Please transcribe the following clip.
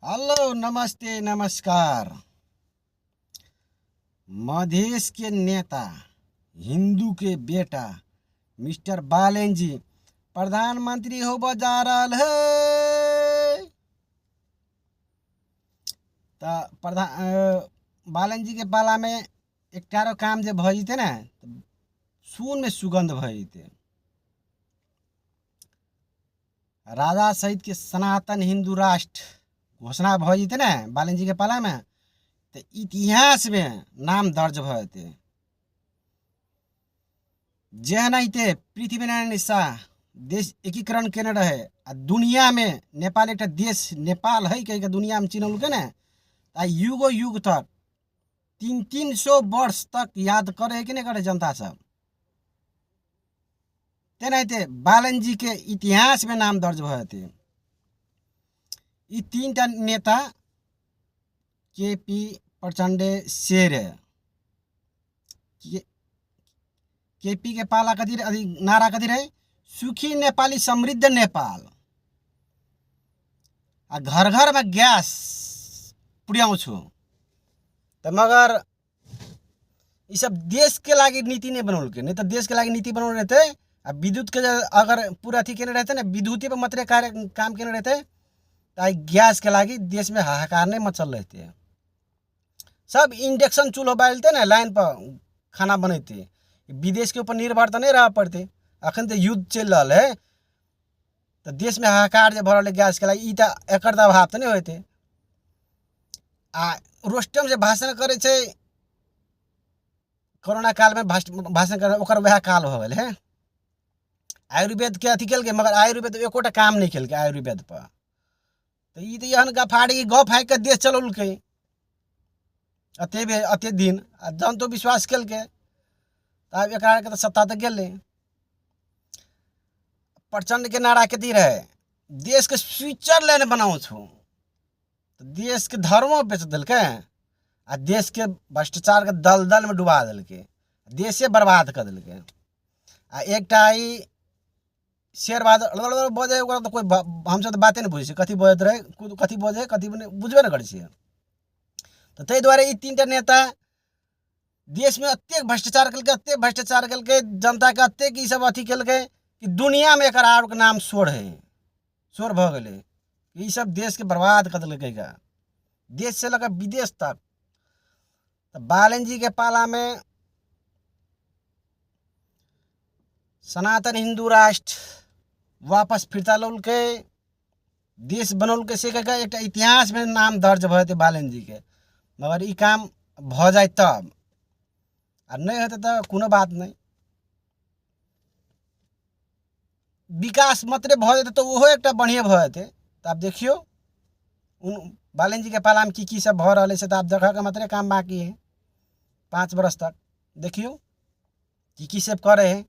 Hello, नमस्ते, नमस्कार। मधेश के नेता, हिंदू के बेटा मिस्टर बालन जी प्रधानमंत्री होबे जा रहल है। बालन जी के पाला में एक काम जे भ जते ना, सुन में सुगंध भ जते। राजा सहित के सनातन हिंदू राष्ट्र घोषणा भ जते ना बालन जी के पाला में, तो इतिहास में नाम दर्ज भ जते। जे नहीं पृथ्वी नारायण शाह देश एकीकरण केने रहे आ दुनिया में नेपाल एक देश नेपाल है कह के दुनिया में चिन्हल के ना, युगो युग तक 300 वर्ष तक याद करे कि नहीं करे जनता सब। तेनाहिते बालन जी के इतिहास में नाम दर्ज भते। तीन टा नेता केपी प्रचंड शेर केपी के पाला कथी नारा कथी रहे, सुखी नेपाली समृद्ध नेपाल आ घर घर में गैस पुर्याउँछु। तो मगर ये सब देश के लागी नीति नहीं बनौल के, नहीं तो देश के लागी नीति बनौल रहते। विद्युत के अगर पूरा अथी केने रहते ना, विद्युती पर मात्र काम केने रहते, तो गैस के लागी देश में हाहाकार नहीं मचल रहते। सब इंडक्शन चूल्हा बालते ना, लाइन पर खाना बनते, विदेश के ऊपर निर्भर तो नहीं रह पड़ते। अखन तो युद्ध चल रहा है, तो देश में हाहाकार जो भरल गैस के लागी, एकर तो अभाव तो नहीं होते। रोस्टम से भाषण करे छे, कोरोना काल में भाषण करे, ओकर वह काल हो गए है। आयुर्वेद के अथी कल के, मगर आयुर्वेद एकोटा काम नहीं कल के आयुर्वेद पर। तो ये तो यहन गफाड़ी गप है के देश चलल के अते दिन जन तो विश्वास कल के, तब एक तो सत्ता तक गए। प्रचंड के नारा कथी रहे, देश के स्विट्जरलैंड बनाऊ छू। तो देश के धर्मों बेच दिल के आ देश के भ्रष्टाचार के दलदल में डुबा दिल के, देशे बर्बाद कर दिल के। आ एक शेर बहादुर बजे तो कोई हमसे तो बातें नहीं बुझे कथी बजत रहे, कथी बजे कथी बुझबे न करे। तो तै द्वारे ये तीन टा नेता देश में अत्येक भ्रष्टाचार कल के जनता के अत्येक सब अथी कल के कि दुनिया में एक आरोप के नाम शोर है, शोर भ गए। ये सब देश के बर्बाद कर दिल, देश से लगा विदेश तक। तो बालन जी के पाला में सनातन हिंदू राष्ट्र वापस फिरता लोल के देश बनौल के से एक इतिहास में नाम दर्ज भते बालन जी के। मगर ई काम भ जाए तब, और नहीं होते तो कोनो बात नहीं। विकास मात्रे भ जाते तो वो एक बढ़िया भ जाते। तो आप देखियो उन बालन जी के पाला में की सब भ रहा है, तो आप देखा के मात्रे काम बाकी है 5 बरस तक। देखियो की सब करे हैं।